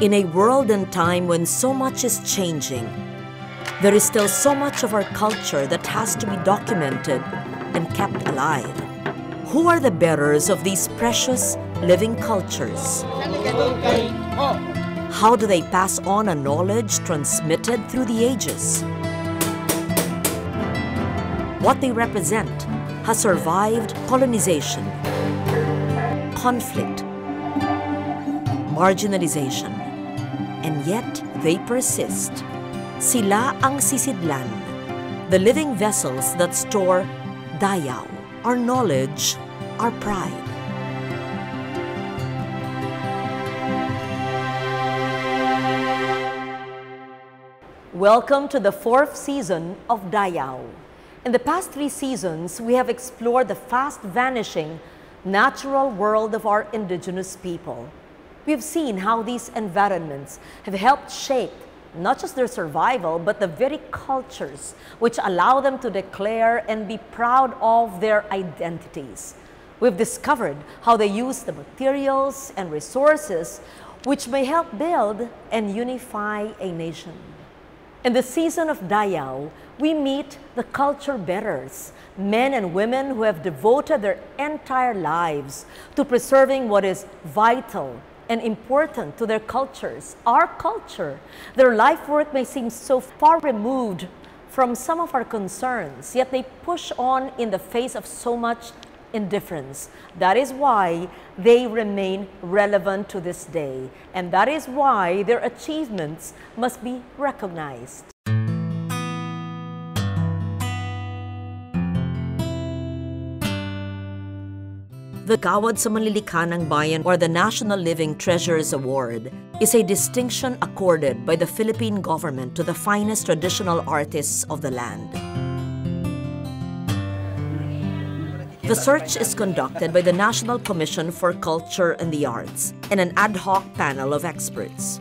In a world and time when so much is changing, there is still so much of our culture that has to be documented and kept alive. Who are the bearers of these precious living cultures? How do they pass on a knowledge transmitted through the ages? What they represent has survived colonization, conflict, marginalization, and yet they persist. Sila ang sisidlan, the living vessels that store Dayaw, our knowledge, our pride. Welcome to the 4th season of Dayaw. In the past 3 seasons, we have explored the fast-vanishing natural world of our indigenous people. We have seen how these environments have helped shape not just their survival, but the very cultures which allow them to declare and be proud of their identities. We've discovered how they use the materials and resources which may help build and unify a nation. In the season of Dayaw, we meet the culture bearers, men and women who have devoted their entire lives to preserving what is vital and important to their cultures, our culture. Their life work may seem so far removed from some of our concerns, yet they push on in the face of so much indifference. That is why they remain relevant to this day, and that is why their achievements must be recognized. The Kawad sa Manlilikanang Bayan, or the National Living Treasures Award, is a distinction accorded by the Philippine government to the finest traditional artists of the land. The search is conducted by the National Commission for Culture and the Arts and an ad hoc panel of experts.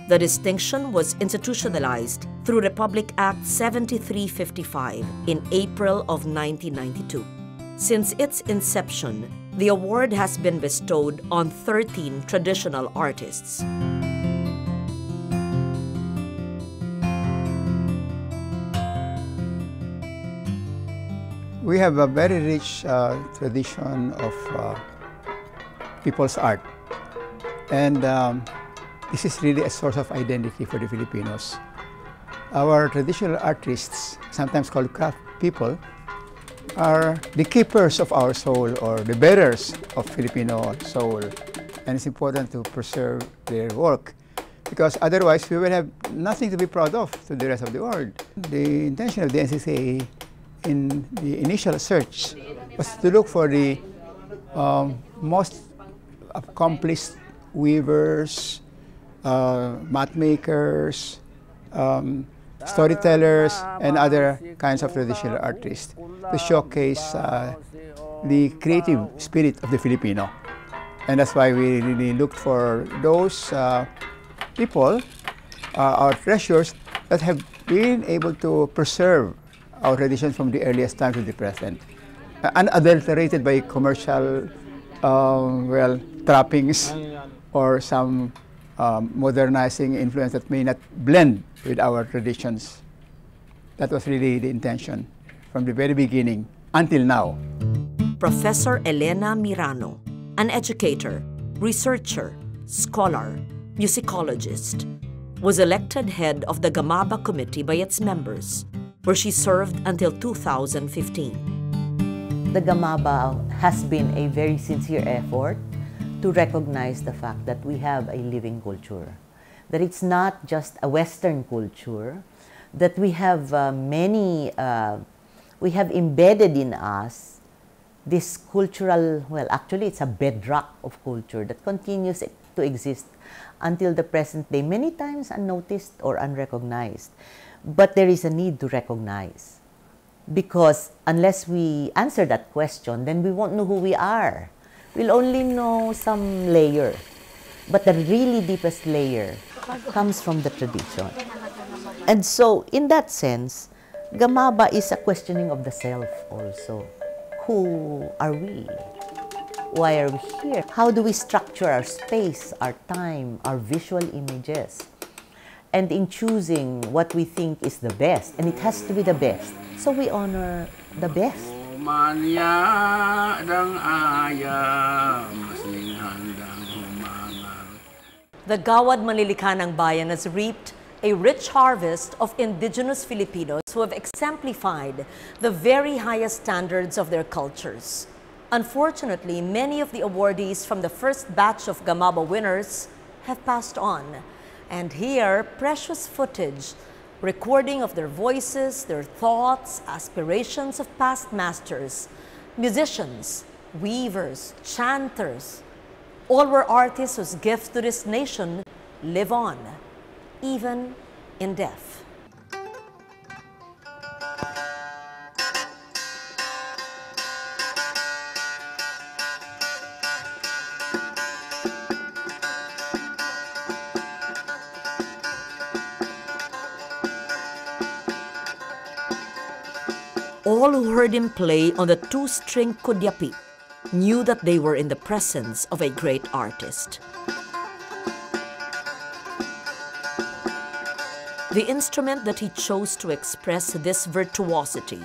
The distinction was institutionalized through Republic Act 7355 in April of 1992. Since its inception, the award has been bestowed on 13 traditional artists. We have a very rich tradition of people's art, and this is really a source of identity for the Filipinos. Our traditional artists, sometimes called craft people, are the keepers of our soul, or the bearers of Filipino soul, and it's important to preserve their work, because otherwise we will have nothing to be proud of to the rest of the world. The intention of the NCCA in the initial search was to look for the most accomplished weavers, mat makers, storytellers, and other kinds of traditional artists to showcase the creative spirit of the Filipino. And that's why we really looked for those people, our treasures, that have been able to preserve our traditions from the earliest time to the present, unadulterated by commercial trappings or some modernizing influence that may not blend with our traditions. That was really the intention from the very beginning until now. Professor Elena Mirano, an educator, researcher, scholar, musicologist, was elected head of the Gamaba Committee by its members, where she served until 2015. The Gamaba has been a very sincere effort to recognize the fact that we have a living culture, that it's not just a Western culture, that we have we have embedded in us this cultural, well, actually it's a bedrock of culture that continues to exist until the present day, many times unnoticed or unrecognized. But there is a need to recognize, because unless we answer that question, then we won't know who we are. We'll only know some layer, but the really deepest layer comes from the tradition. And so, in that sense, Gamaba is a questioning of the self also. Who are we? Why are we here? How do we structure our space, our time, our visual images? And in choosing what we think is the best, and it has to be the best, so we honor the best. The Gawad Manlilikanang Bayan has reaped a rich harvest of indigenous Filipinos who have exemplified the very highest standards of their cultures. Unfortunately, many of the awardees from the first batch of Gamaba winners have passed on. And here, precious footage, recording of their voices, their thoughts, aspirations of past masters, musicians, weavers, chanters, all were artists whose gifts to this nation live on, even in death. All who heard him play on the two-string kudyapi knew that they were in the presence of a great artist. The instrument that he chose to express this virtuosity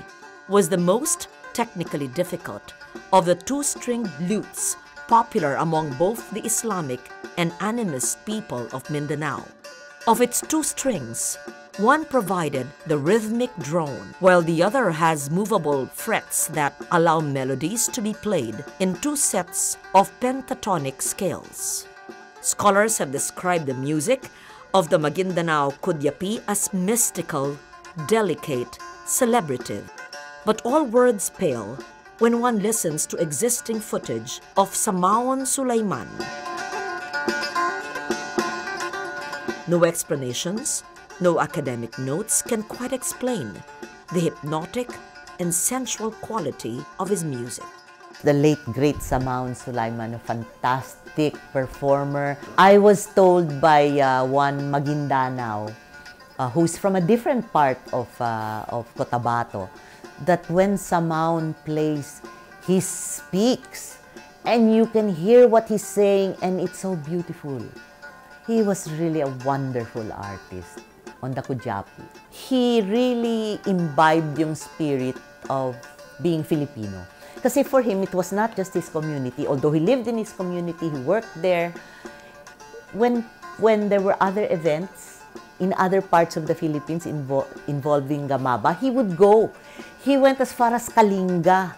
was the most technically difficult of the two-stringed lutes popular among both the Islamic and animist people of Mindanao. Of its two strings, one provided the rhythmic drone, while the other has movable frets that allow melodies to be played in two sets of pentatonic scales. Scholars have described the music of the Maguindanao Kudyapi as mystical, delicate, celebrative. But all words pale when one listens to existing footage of Samaon Sulaiman. No explanations, no academic notes can quite explain the hypnotic and sensual quality of his music. The late great Samaon Sulaiman, a fantastic performer. I was told by one Maguindanao, who's from a different part of Cotabato, that when Samaon plays, he speaks and you can hear what he's saying and it's so beautiful. He was really a wonderful artist on the Kudyapi. He really imbibed yung spirit of being Filipino. Kasi for him, it was not just his community. Although he lived in his community, he worked there. When there were other events in other parts of the Philippines involving Gamaba, he would go. He went as far as Kalinga.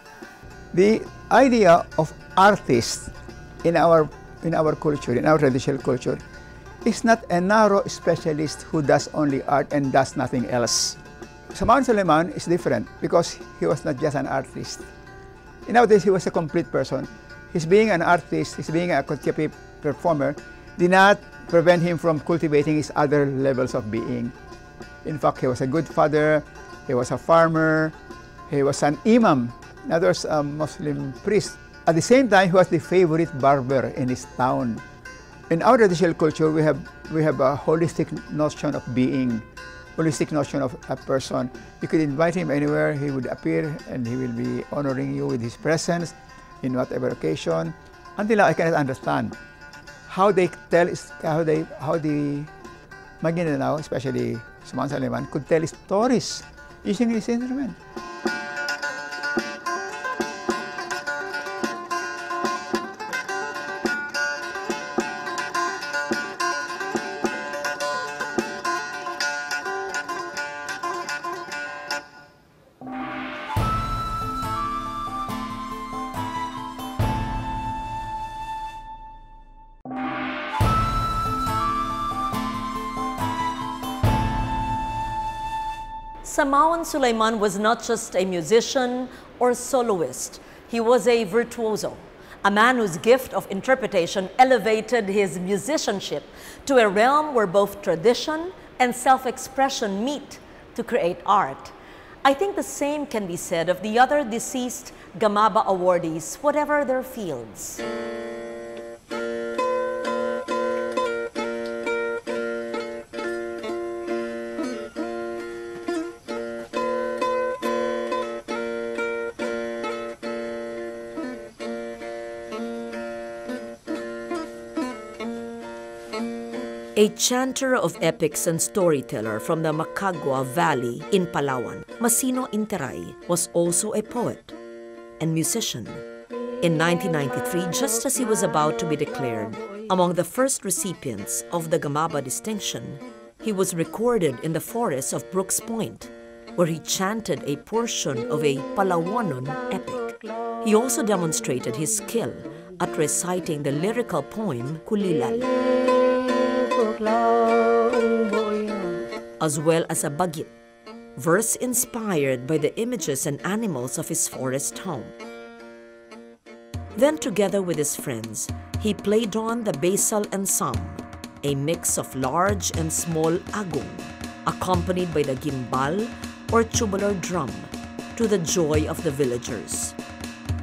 The idea of artists in our culture, in our traditional culture, is not a narrow specialist who does only art and does nothing else. Samaon Sulaiman is different because he was not just an artist. Nowadays, he was a complete person. His being an artist, his being a Kudyapi performer, did not prevent him from cultivating his other levels of being. In fact, he was a good father, he was a farmer, he was an imam, in other words, a Muslim priest. At the same time, he was the favorite barber in his town. In our traditional culture, we have a holistic notion of being, holistic notion of a person. You could invite him anywhere, he would appear and he will be honoring you with his presence in whatever occasion. Until now, I cannot understand how the Maguindanao, especially Samaon Sulaiman, could tell stories using this instrument. Samaon Sulaiman was not just a musician or soloist. He was a virtuoso, a man whose gift of interpretation elevated his musicianship to a realm where both tradition and self-expression meet to create art. I think the same can be said of the other deceased Gamaba awardees, whatever their fields. A chanter of epics and storyteller from the Macagua Valley in Palawan, Masino Interay was also a poet and musician. In 1993, just as he was about to be declared among the first recipients of the Gamaba distinction, he was recorded in the forests of Brooks Point, where he chanted a portion of a Palawanon epic. He also demonstrated his skill at reciting the lyrical poem Kulilal, as well as a bagit, verse inspired by the images and animals of his forest home. Then, together with his friends, he played on the basal ensemble, a mix of large and small agong, accompanied by the gimbal or tubular drum, to the joy of the villagers.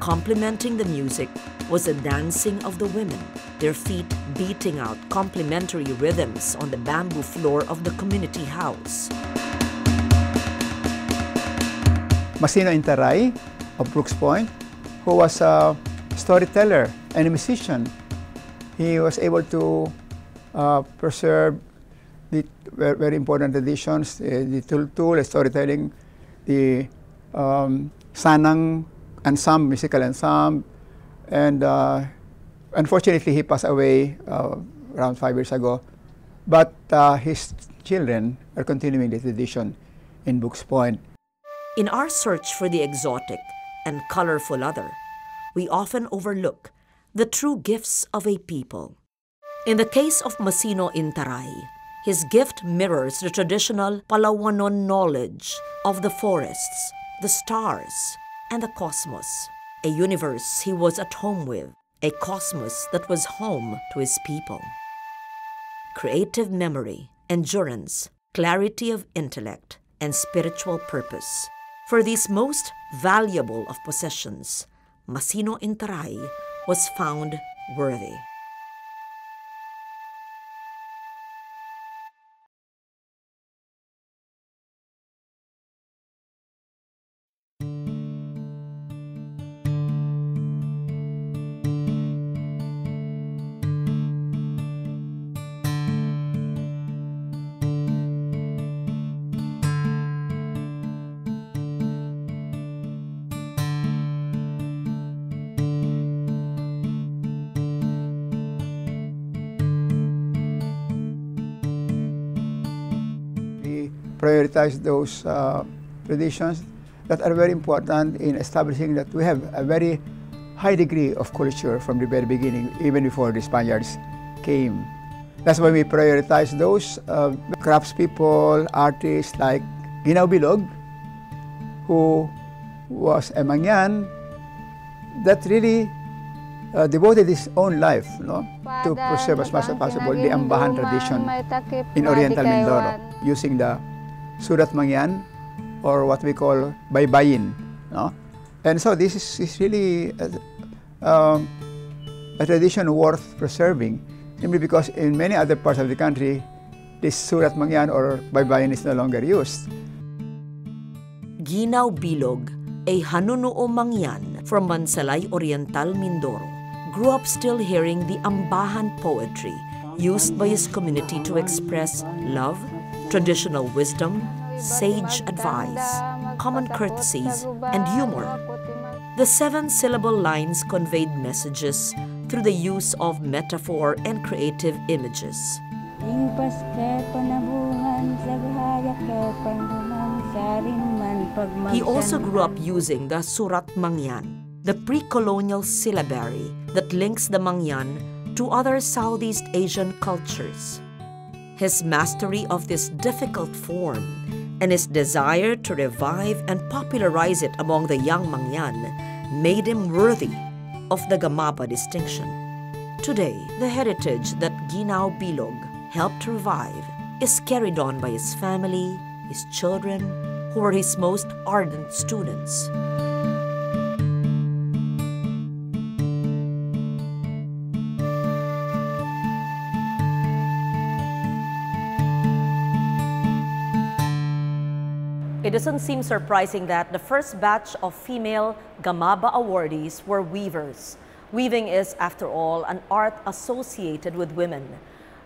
Complementing the music was the dancing of the women, their feet beating out complementary rhythms on the bamboo floor of the community house. Masino Interay of Brooks Point, who was a storyteller and a musician, he was able to preserve the very important traditions, the tultul, storytelling, the sanang ensemble, musical ensemble, and unfortunately he passed away around 5 years ago. But his children are continuing the tradition in Brooks Point. In our search for the exotic and colorful other, we often overlook the true gifts of a people. In the case of Masino Interay, his gift mirrors the traditional Palawanon knowledge of the forests, the stars, and the cosmos, a universe he was at home with, a cosmos that was home to his people. Creative memory, endurance, clarity of intellect, and spiritual purpose. For these most valuable of possessions, Masino Interay was found worthy. Prioritize those traditions that are very important in establishing that we have a very high degree of culture from the very beginning, even before the Spaniards came. That's why we prioritize those craftspeople, artists like Dayaw Bilog, who was a Mangyan that really devoted his own life, to preserve as much as possible the Ambahan tradition in Oriental Mindoro, using the Surat Mangyan, or what we call Baybayin. And so this is really a tradition worth preserving, simply because in many other parts of the country, this Surat Mangyan or Baybayin is no longer used. Dayaw Bilog, a Hanunuo Mangyan from Mansalay, Oriental Mindoro, grew up still hearing the Ambahan poetry used by his community to express love, traditional wisdom, sage advice, common courtesies, and humor. The 7-syllable lines conveyed messages through the use of metaphor and creative images. He also grew up using the Surat Mangyan, the pre-colonial syllabary that links the Mangyan to other Southeast Asian cultures. His mastery of this difficult form and his desire to revive and popularize it among the young Mangyan made him worthy of the Gamaba distinction. Today, the heritage that Dayaw Bilog helped revive is carried on by his family, his children, who were his most ardent students. It doesn't seem surprising that the first batch of female Gamaba awardees were weavers. Weaving is, after all, an art associated with women.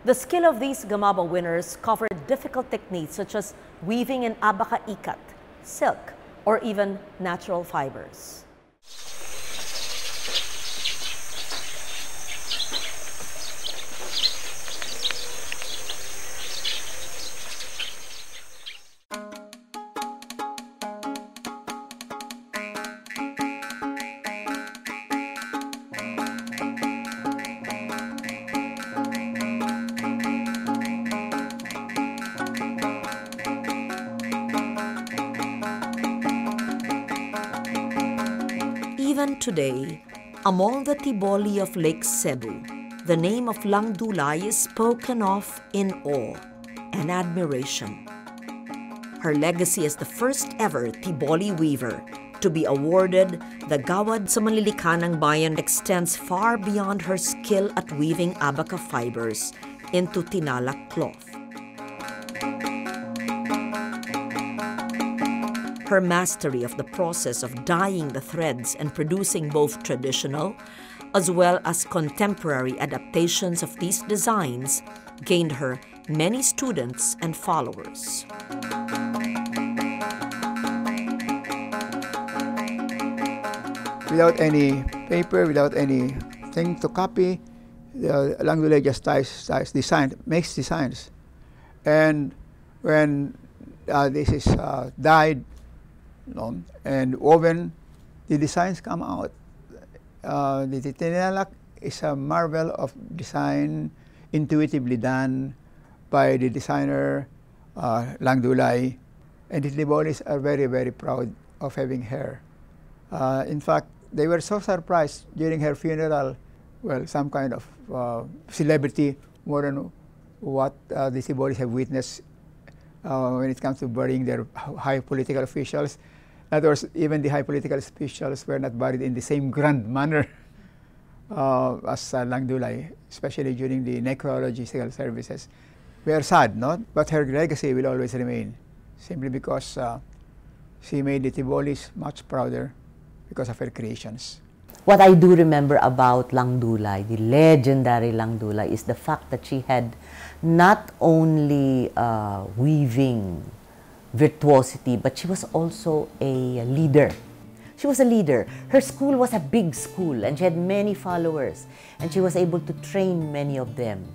The skill of these gamaba winners covered difficult techniques such as weaving in abaca ikat, silk, or even natural fibers. Even today, among the Tiboli of Lake Cebu, the name of Lang Dulay is spoken of in awe and admiration. Her legacy as the first ever Tiboli weaver to be awarded the Gawad sa Manlilikanang Bayan extends far beyond her skill at weaving abaca fibers into tinalak cloth. Her mastery of the process of dyeing the threads and producing both traditional as well as contemporary adaptations of these designs gained her many students and followers. Without any paper, without anything to copy, Lang Dulay just makes designs. And when this is dyed, and woven, the designs come out. The tinalak is a marvel of design, intuitively done by the designer, Lang Dulay. And the Tibolis are very, very proud of having her. In fact, they were so surprised during her funeral, well, some kind of celebrity, more than what the Tibolis have witnessed when it comes to burying their high political officials. In other words, even the high political officials were not buried in the same grand manner as Lang Dulay, especially during the necrological services. We are sad, no? But her legacy will always remain, simply because she made the Tibolis much prouder because of her creations. What I do remember about Lang Dulay, the legendary Lang Dulay, is the fact that she had not only weaving virtuosity, but she was also a leader. She was a leader. Her school was a big school, and she had many followers, and she was able to train many of them.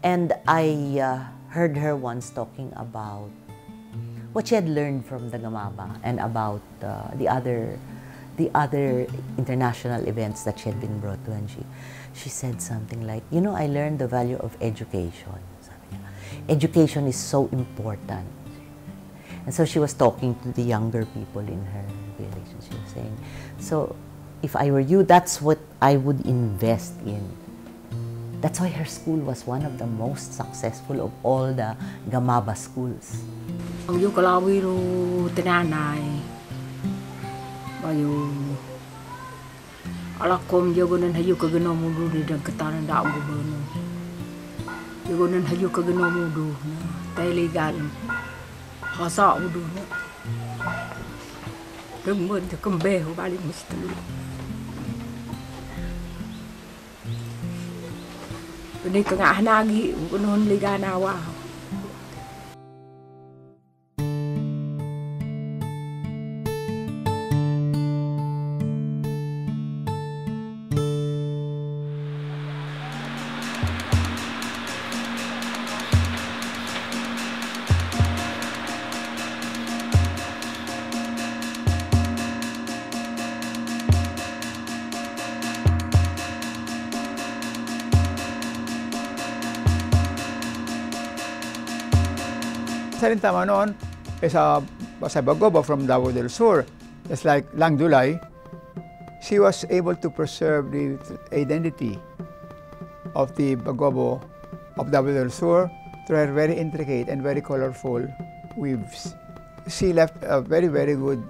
And I heard her once talking about what she had learned from the Gamaba and about the other international events that she had been brought to. And she said something like, you know, I learned the value of education. Education is so important. And so she was talking to the younger people in her village, and she was saying, so if I were you, that's what I would invest in. That's why her school was one of the most successful of all the Gamaba schools. Ang yu kalawi ro tinanay, bayu alakom jagonan hayu kagano mudu di dan ketanan da gubernur. Jagonan hayu kagano mudu na legal. Hasa mudu na. Kemun te kembe ho balik mesti. Ini tengah nagi unon ligana wa. Sarin tama noon is a Bagobo from Davao del Sur. Just like Lang Dulay, she was able to preserve the identity of the Bagobo of Davao del Sur through her very intricate and very colorful weaves. She left a very, very good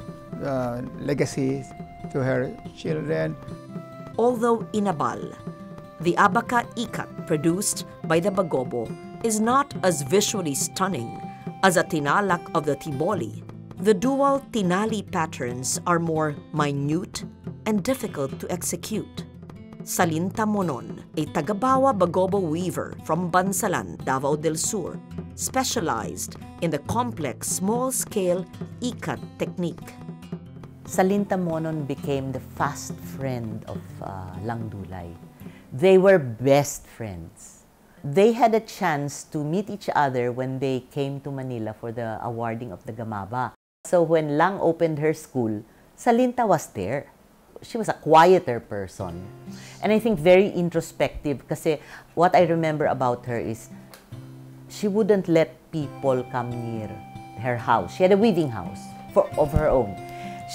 legacy to her children. Although inabal, the abaca ikat produced by the Bagobo is not as visually stunning as a tinalak of the Tiboli. The dual tinali patterns are more minute and difficult to execute. Salinta Monon, a Tagabawa Bagobo weaver from Bansalan, Davao del Sur, specialized in the complex small-scale ikat technique. Salinta Monon became the fast friend of Langdulay. They were best friends. They had a chance to meet each other when they came to Manila for the awarding of the Gamaba. So when Lang opened her school, Salinta was there. She was a quieter person. And I think very introspective kasi what I remember about her is she wouldn't let people come near her house. She had a weaving house of her own.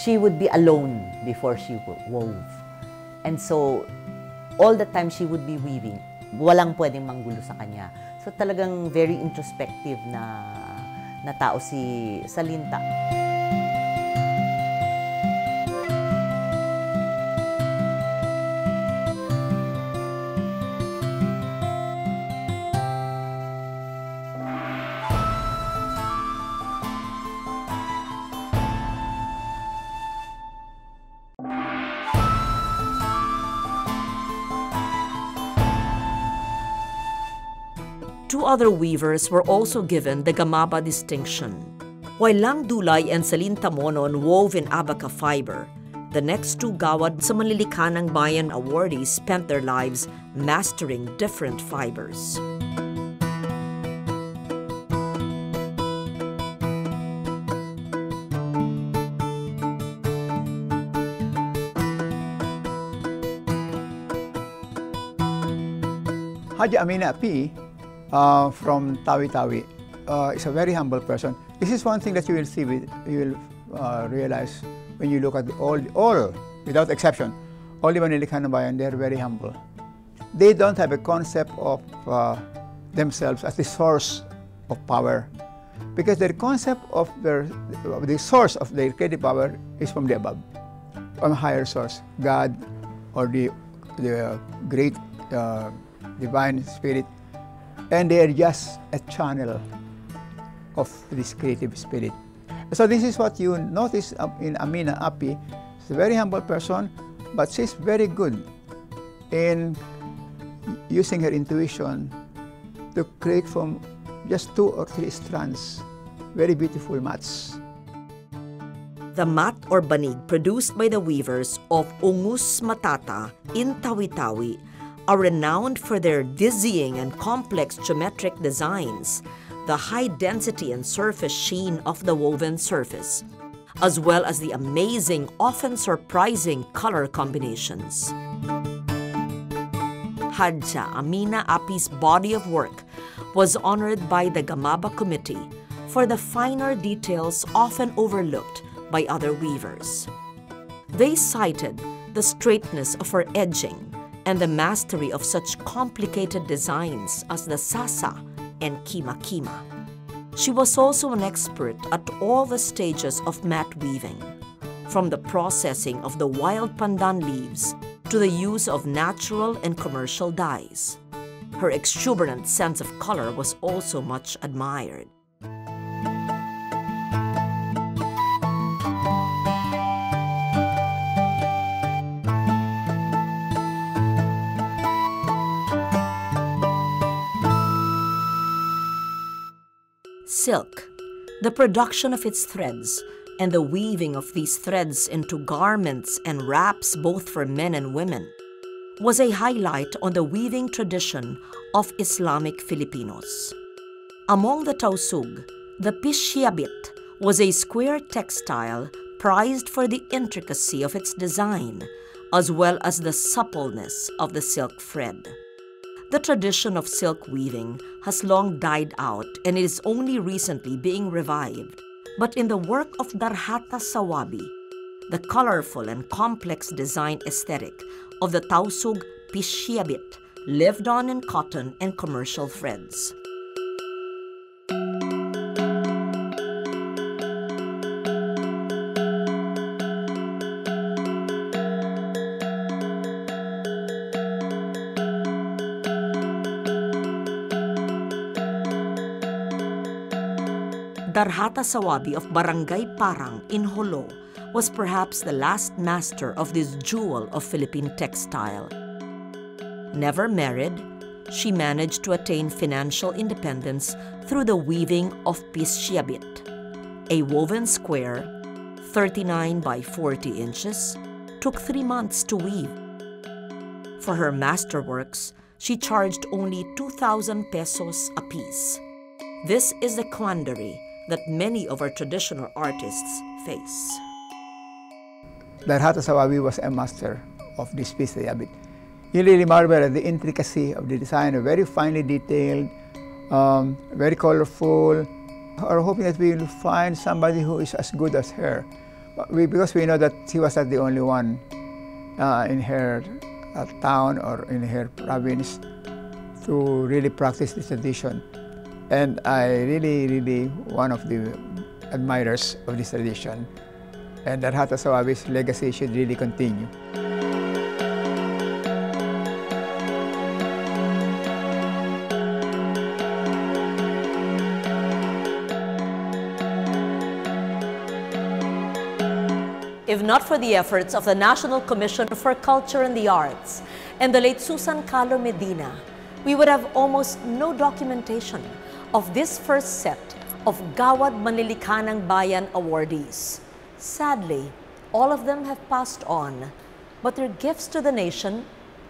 She would be alone before she wove. And so all the time she would be weaving. Walang pwedeng manggulo sa kanya. So talagang very introspective na tao si Salinta. Two other weavers were also given the Gamaba distinction. While Langdulay and Salinta Monon wove in abaca fiber, the next two Gawad sa Manlilikanang Bayan awardees spent their lives mastering different fibers. Haji Amina Api from Tawi-Tawi is a very humble person. This is one thing that you will see, you will realize when you look at all, without exception, all the Manlilikanang Bayan, they are very humble. They don't have a concept of themselves as the source of power, because their concept of the source of their creative power is from the above, from a higher source, God or the great divine spirit. And they are just a channel of this creative spirit. So this is what you notice in Amina Api. She's a very humble person, but she's very good in using her intuition to create from just 2 or 3 strands very beautiful mats. The mat or banig produced by the weavers of Ungus Matata in Tawi-Tawi are renowned for their dizzying and complex geometric designs, the high density and surface sheen of the woven surface, as well as the amazing, often surprising color combinations. Hadja Amina Api's body of work was honored by the Gamaba Committee for the finer details often overlooked by other weavers. They cited the straightness of her edging and the mastery of such complicated designs as the sasa and kima-kima. She was also an expert at all the stages of mat weaving, from the processing of the wild pandan leaves to the use of natural and commercial dyes. Her exuberant sense of color was also much admired. Silk, the production of its threads, and the weaving of these threads into garments and wraps both for men and women, was a highlight on the weaving tradition of Islamic Filipinos. Among the Tausug, the pishiabit was a square textile prized for the intricacy of its design, as well as the suppleness of the silk thread. The tradition of silk weaving has long died out and it is only recently being revived. But in the work of Darhata Sawabi, the colorful and complex design aesthetic of the Tausug Pishiabit lived on in cotton and commercial threads. Darhata Sawabi of Barangay Parang in Jolo was perhaps the last master of this jewel of Philippine textile. Never married, she managed to attain financial independence through the weaving of pisciabit, a woven square, 39 by 40 inches, took 3 months to weave. For her masterworks, she charged only 2,000 pesos apiece. This is the quandary that many of our traditional artists face. Darhata Sawabi was a master of this pisciabit. You really marvel at the intricacy of the design, very finely detailed, very colorful. We're hoping that we will find somebody who is as good as her. Because we know that she was not the only one in her town or in her province to really practice this tradition. And I really one of the admirers of this tradition. And Darhata Sawabi's legacy should really continue. If not for the efforts of the National Commission for Culture and the Arts and the late Susan Calo Medina, we would have almost no documentation of this first set of Gawad Manlilikha ng Bayan awardees. Sadly, all of them have passed on, but their gifts to the nation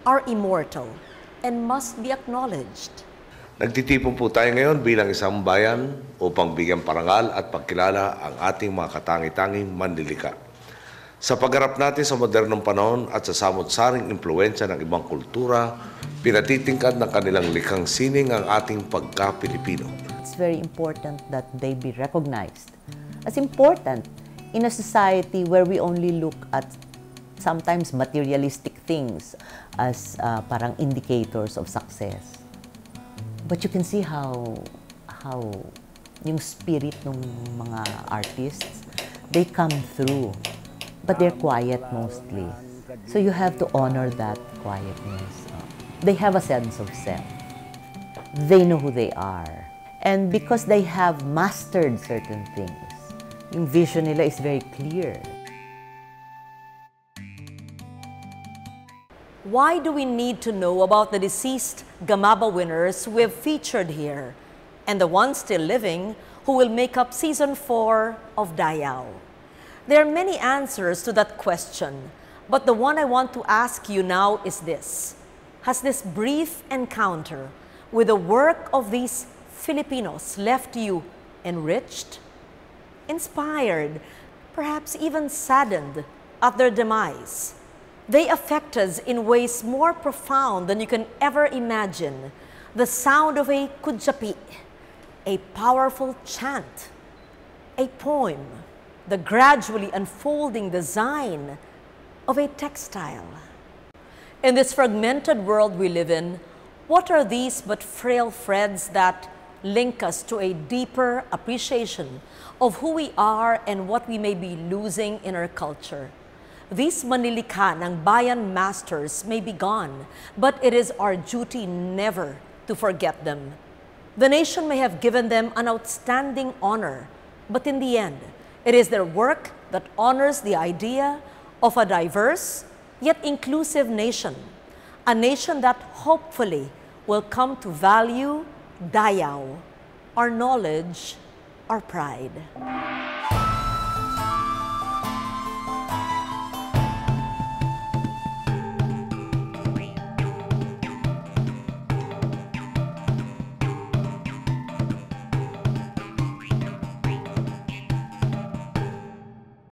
are immortal and must be acknowledged. Nagtitipon po tayo ngayon bilang isang bayan upang bigyan parangal at pagkilala ang ating mga katangi-tanging manlilikha. Sa pagharap natin sa modernong panahon at sa samot-saring impluwensya ng ibang kultura, pinatitingkad ng kanilang likhang sining ang ating pagka-Pilipino. It's very important that they be recognized as important in a society where we only look at sometimes materialistic things as parang indicators of success. But you can see how yung spirit ng mga artists, they come through. But they're quiet mostly. So you have to honor that quietness. They have a sense of self. They know who they are. And because they have mastered certain things, yung vision nila is very clear. Why do we need to know about the deceased Gamaba winners we have featured here and the ones still living who will make up Season 4 of Dayaw? There are many answers to that question, but the one I want to ask you now is this. Has this brief encounter with the work of these Filipinos left you enriched, inspired, perhaps even saddened at their demise? They affect us in ways more profound than you can ever imagine. The sound of a kudyapi, a powerful chant, a poem, the gradually unfolding design of a textile. In this fragmented world we live in, what are these but frail threads that link us to a deeper appreciation of who we are and what we may be losing in our culture? These manlilikha ng bayan masters may be gone, but it is our duty never to forget them. The nation may have given them an outstanding honor, but in the end, it is their work that honors the idea of a diverse yet inclusive nation, a nation that hopefully will come to value Dayaw, our knowledge, our pride.